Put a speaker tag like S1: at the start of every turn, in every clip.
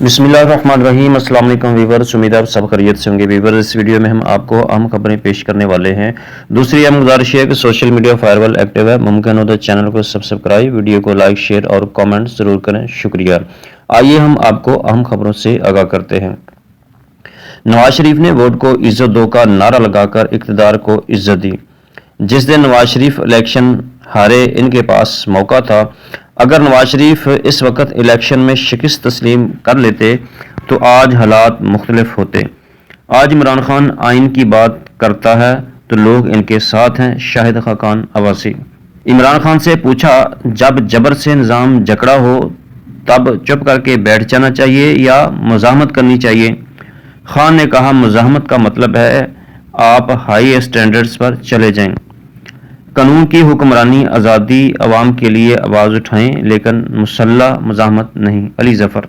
S1: बिस्मिल्लाहिर्रहमानिर्रहीम। अस्सलाम वालेकुम वीवर्स, उम्मीद है आप सब खैरियत से होंगे। वीवर्स, इस वीडियो में हम आपको अहम खबरें पेश करने वाले हैं। दूसरी अहम गुजारिश है कि सोशल मीडिया फायरवॉल एक्टिव है, मुमकिन हो तो चैनल को सब्सक्राइब, वीडियो को लाइक, शेयर और कमेंट जरूर करें, शुक्रिया। आइए हम आपको अहम खबरों से आगाह करते हैं। नवाज शरीफ ने वोट को इज्जत दो का नारा लगाकर इक़्तिदार को इज्जत दी। जिस दिन नवाज शरीफ इलेक्शन हारे, इनके पास मौका था। अगर नवाज शरीफ इस वक्त इलेक्शन में शिकस्त तस्लीम कर लेते तो आज हालात मुख्तलिफ होते। आज इमरान खान आइन की बात करता है तो लोग इनके साथ हैं। शाहिद खाकान अवासी। इमरान खान से पूछा, जब जबर से निज़ाम जकड़ा हो तब चुप करके बैठ जाना चाहिए या मुज़ाहमत करनी चाहिए? खान ने कहा, मुज़ाहमत का मतलब है आप हाई स्टैंडर्ड्स पर चले जाएं। कानून की हुक्मरानी, आज़ादी, अवाम के लिए आवाज़ उठाएं, लेकिन मुसल्लह मुज़ाहमत नहीं। अली ज़फ़र।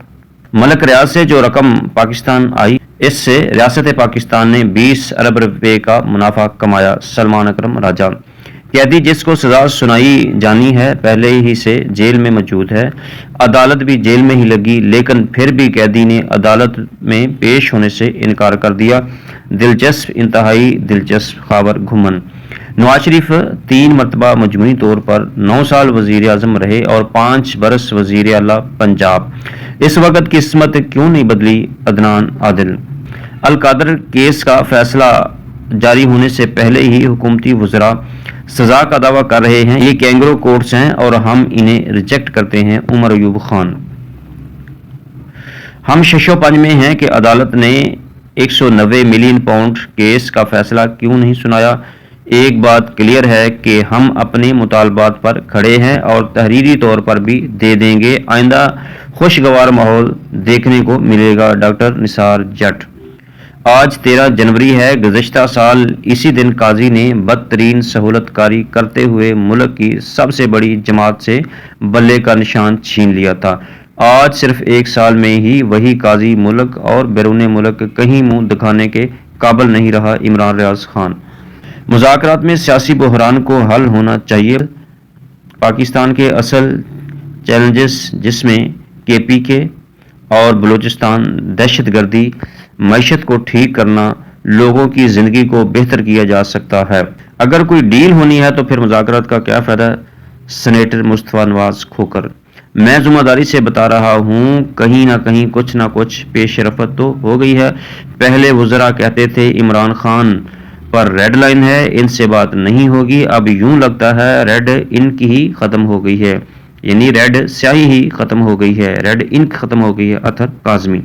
S1: मलक रियाज से जो रकम पाकिस्तान आई, इससे रियासत पाकिस्तान ने 20 अरब रुपए का मुनाफा कमाया। सलमान अकरम राजा। कैदी जिसको सजा सुनाई जानी है पहले ही से जेल में मौजूद है। अदालत भी जेल में ही लगी, लेकिन फिर भी कैदी ने अदालत में पेश होने से इनकार कर दिया। दिलचस्प, इंतहाई दिलचस्प खबर। घुमन। नवाज शरीफ 3 मरतबा मजमूई तौर पर 9 साल वजीर आज़म रहे और 5 बरस वजीर आला पंजाब। इस वक्त किस्मत क्यों नहीं बदली? अदनान आदिल। अल-कादर केस का फैसला जारी होने से पहले ही हुकूमती वज़रा सजा का दावा कर रहे हैं। ये कैंगरो कोर्ट्स हैं और हम इन्हें रिजेक्ट करते हैं। उमर अयूब खान। हम शशोपंज में हैं कि अदालत ने 190 मिलियन पाउंड केस का फैसला क्यों नहीं सुनाया। एक बात क्लियर है कि हम अपने मुतालबात पर खड़े हैं और तहरीरी तौर पर भी दे देंगे। आइंदा खुशगवार माहौल देखने को मिलेगा। डॉक्टर निसार जट। आज 13 जनवरी है। गुज़श्ता साल इसी दिन काजी ने बदतरीन सहूलतकारी करते हुए मुल्क की सबसे बड़ी जमात से बल्ले का निशान छीन लिया था। आज सिर्फ 1 साल में ही वही काजी मुल्क और बैरून मुल्क कहीं मुंह दिखाने के काबिल नहीं रहा। इमरान रियाज खान। मुज़ाकरात में सियासी बहरान को हल होना चाहिए। पाकिस्तान के असल चैलेंजेस, जिसमें KPK और बलूचिस्तान, दहशतगर्दी, मईशत को ठीक करना, लोगों की ज़िंदगी को बेहतर किया जा सकता है। अगर कोई डील होनी है तो फिर मुज़ाकरात का क्या फ़ायदा? सेनेटर मुस्तफ़ा नवाज खोकर। मैं ज़िम्मेदारी से बता रहा हूँ, कहीं ना कहीं कुछ ना कुछ पेशरफत तो हो गई है। पहले वज़रा कहते थे इमरान खान पर रेड लाइन है, इनसे बात नहीं होगी। अब यूं लगता है रेड इनकी ही ख़त्म हो गई है, यानी रेड स्याही ही ख़त्म हो गई है, रेड इंक ख़त्म हो गई है। अतर काज़मी।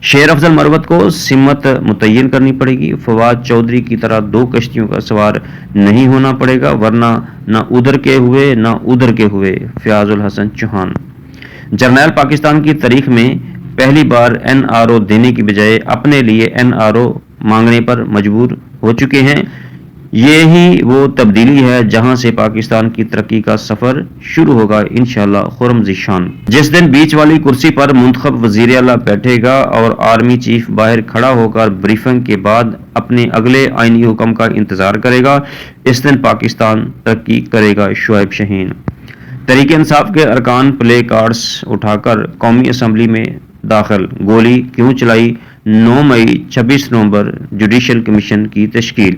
S1: शेर अफजल मरवत को सिमत मुतय्यन करनी पड़ेगी। फवाद चौधरी की तरह 2 कश्तियों का सवार नहीं होना पड़ेगा, वरना ना उधर के हुए ना उधर के हुए। फयाजुल हसन चौहान। जर्नैल पाकिस्तान की तारीख में पहली बार NRO देने की बजाय अपने लिए NRO मांगने पर मजबूर हो चुके हैं। ये ही वो तब्दीली है जहां से पाकिस्तान की तरक्की का सफर शुरू होगा, इंशाअल्लाह। खुर्रम ज़ीशान। जिस दिन बीच वाली कुर्सी पर मुंतखब वज़ीर आला बैठेगा और आर्मी चीफ बाहर खड़ा होकर ब्रीफिंग के बाद अपने अगले आईनी हुक्म का इंतजार करेगा, इस दिन पाकिस्तान तरक्की करेगा। शुआइब शहीन। तहरीक इंसाफ के अरकान प्ले कार्ड्स उठाकर कौमी असम्बली में दाखिल। गोली क्यों चलाई? 9 मई 26 नवंबर जुडिशल कमीशन की तश्कील।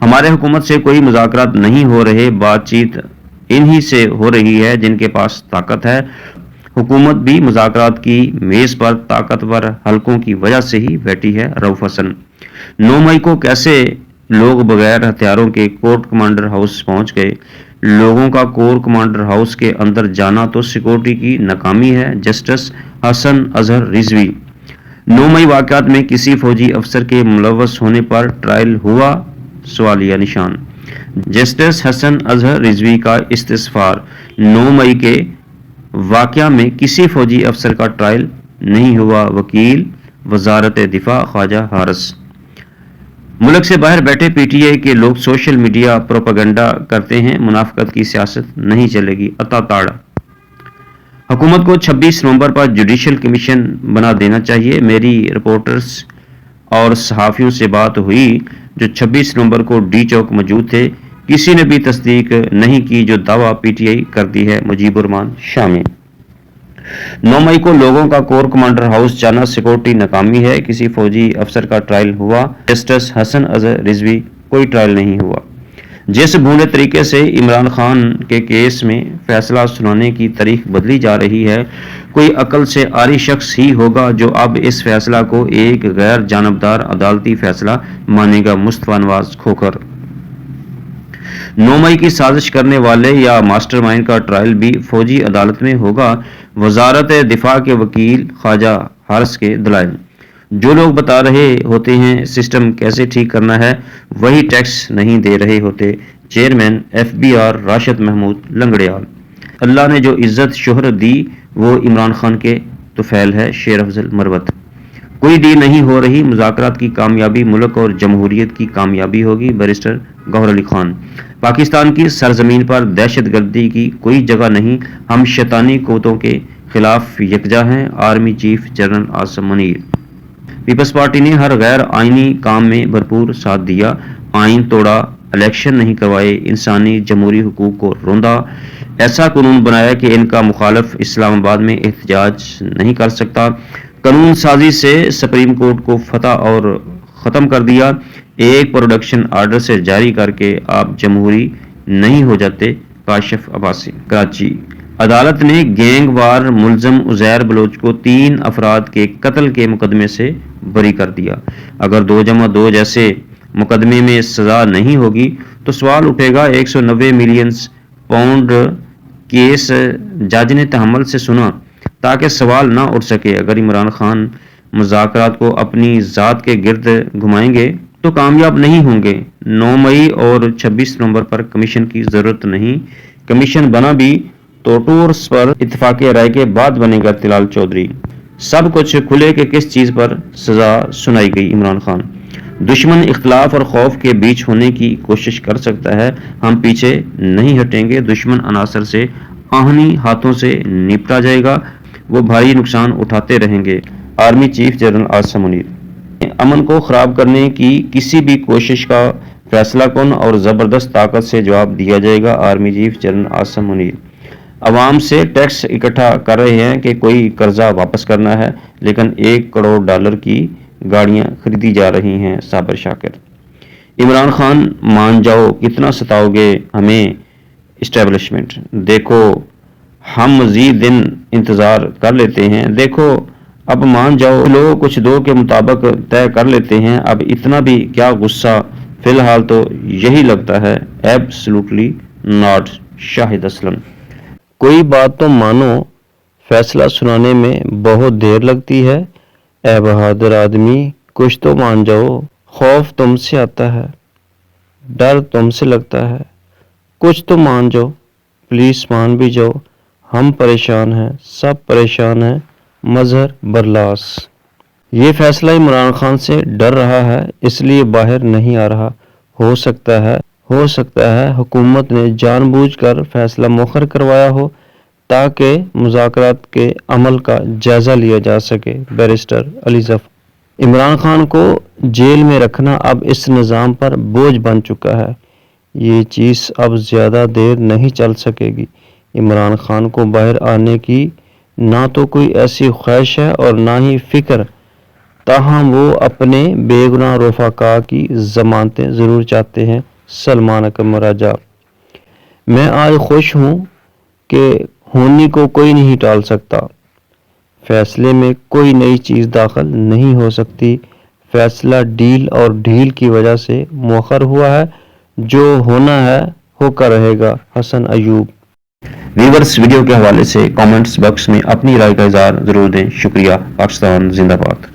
S1: हमारे हुकूमत से कोई मुज़ाकरात नहीं हो रहे, बातचीत इन्हीं से हो रही है जिनके पास ताकत है। हुकूमत भी मुज़ाकरात की मेज़ पर ताकतवर हलकों की वजह से ही बैठी है। रऊफ हसन। 9 मई को कैसे लोग बगैर हथियारों के कोर्ट कमांडर हाउस पहुंच गए? लोगों का कोर कमांडर हाउस के अंदर जाना तो सिक्योरिटी की नाकामी है। जस्टिस हसन अजहर रिजवी। 9 मई वाक़यात में किसी फौजी अफसर के मुलव्वस होने पर ट्रायल हुआ? सवालिया निशान। जस्टिस हसन अजहर रिजवी का इस्तिग़फ़ार। 9 मई के वाक़या में किसी फौजी अफसर का ट्रायल नहीं हुआ। वकील वज़ारत दिफा ख्वाजा हारिस। मुल्क से बाहर बैठे PTI के लोग सोशल मीडिया प्रोपेगेंडा करते हैं, मुनाफ़िक़त की सियासत नहीं चलेगी। अता ताड़ा। हुकूमत को 26 नवंबर पर जुडिशल कमीशन बना देना चाहिए। मेरी रिपोर्टर्स और सहाफ़ियों से बात हुई जो 26 नवंबर को D चौक मौजूद थे, किसी ने भी तस्दीक नहीं की जो दावा PTI करती है। मुजीबुर रहमान शामी। 9 मई को लोगों का कोर कमांडर हाउस जाना सिक्योरिटी नाकामी है। किसी फौजी अफसर का ट्रायल हुआ, जस्टिस हसन अजहर रिजवी कोई ट्रायल नहीं हुआ। जिस भूले तरीके से इमरान खान के केस में फैसला सुनाने की तारीख बदली जा रही है, कोई अकल से आरी शख्स ही होगा जो अब इस फैसला को एक गैर जानबदार अदालती फैसला मानेगा। मुस्तफा नवाज खोखर। 9 मई की साजिश करने वाले या मास्टरमाइंड का ट्रायल भी फौजी अदालत में होगा। वजारत दिफा के वकील ख्वाजा हारिस के दलाइल। जो लोग बता रहे होते हैं सिस्टम कैसे ठीक करना है, वही टैक्स नहीं दे रहे होते। Chairman FBR Rashid Mahmood Langrial. अल्लाह ने जो इज्जत शोहरत दी वो इमरान खान के तुफैल है। शेर अफजल मरवत। कोई डील नहीं हो रही, मुज़ाकरात की कामयाबी मुल्क और जमहूरियत की कामयाबी होगी। बैरिस्टर गौहर अली खान। पाकिस्तान की सरजमीन पर दहशतगर्दी की कोई जगह नहीं, हम शैतानी क़ुव्वतों के खिलाफ यकजा हैं। Army chief general Asim Munir. Peoples Party ने हर गैर आइनी काम में भरपूर साथ दिया, आइन तोड़ा, इलेक्शन नहीं करवाए, इंसानी जमहूरी हुकूक को रोंदा, ऐसा कानून बनाया कि इनका मुखालिफ इस्लामाबाद में एहतजाज नहीं कर सकता। कानून साजी से सुप्रीम कोर्ट को फतह और ख़त्म कर दिया। एक प्रोडक्शन आर्डर से जारी करके आप जमहूरी नहीं हो जाते। काशिफ अब्बासी। कराची। अदालत ने गैंगवार मुलजम उज़ैर बलोच को 3 अफराद के कत्ल के मुकदमे से बरी कर दिया। अगर 2+2 जैसे मुकदमे में सजा नहीं होगी तो सवाल उठेगा 190 मिलियन पाउंड केस जज ने तहम्मुल से सुना ताकि सवाल ना उठ सके। अगर इमरान खान मुज़ाकरात को अपनी ज़ात के गिर्द घुमाएंगे तो कामयाब नहीं होंगे। 9 मई और 26 नवंबर पर कमीशन की ज़रूरत नहीं। कमीशन बना भी तो टूर्स पर इत्तेफाक राय के बाद बनेगा। तिलाल चौधरी। सब कुछ खुले कि किस चीज़ पर सजा सुनाई गई। इमरान खान। दुश्मन इख्तलाफ और खौफ के बीच होने की कोशिश कर सकता है, हम पीछे नहीं हटेंगे। दुश्मन अनासर से आहनी हाथों से निपटा जाएगा, वो भारी नुकसान उठाते रहेंगे। Army chief general Asim Munir. अमन को खराब करने की किसी भी कोशिश का फैसला कुन और ज़बरदस्त ताकत से जवाब दिया जाएगा। Army chief general Asim Munir. अवाम से टैक्स इकट्ठा कर रहे हैं कि कोई कर्जा वापस करना है, लेकिन $1 करोड़ की गाड़ियां खरीदी जा रही हैं। साबिर शाकिर। इमरान खान मान जाओ, कितना सताओगे हमें इस्टेब्लिशमेंट। देखो हम मजीद दिन इंतज़ार कर लेते हैं। देखो अब मान जाओ, लोग कुछ दो के मुताबिक तय कर लेते हैं। अब इतना भी क्या गुस्सा, फिलहाल तो यही लगता है। Absolutely not. शाहिद असलम। कोई बात तो मानो, फैसला सुनाने में बहुत देर लगती है। ऐ बहादुर आदमी, कुछ तो मान जाओ। खौफ तुमसे आता है, डर तुमसे लगता है, कुछ तो मान जाओ। प्लीज मान भी जाओ। हम परेशान हैं, सब परेशान हैं। मजहर बरलास। ये फैसला इमरान खान से डर रहा है, इसलिए बाहर नहीं आ रहा। हो सकता है हुकूमत ने जानबूझकर फैसला मुअख्खर करवाया हो ताकि मुज़ाकरात के अमल का जायज़ा लिया जा सके। बैरिस्टर अली ज़फ़र। इमरान खान को जेल में रखना अब इस निज़ाम पर बोझ बन चुका है। ये चीज़ अब ज़्यादा देर नहीं चल सकेगी। इमरान खान को बाहर आने की ना तो कोई ऐसी ख्वाहिश है और ना ही फ़िक्र, ताहम वो अपने बेगुनाह रफ़ाका की ज़मानतें ज़रूर चाहते हैं। सलमान अकबर राजा। मैं आज खुश हूँ कि होनी को कोई नहीं टाल सकता। फैसले में कोई नई चीज़ दाखिल नहीं हो सकती। फैसला डील और ढील की वजह से मुअख्खर हुआ है। जो होना है होकर रहेगा। हसन अयूब। व्यूअर्स, वीडियो के हवाले से कमेंट्स बॉक्स में अपनी राय का इज़हार ज़रूर दें। शुक्रिया। पाकिस्तान जिंदाबाद।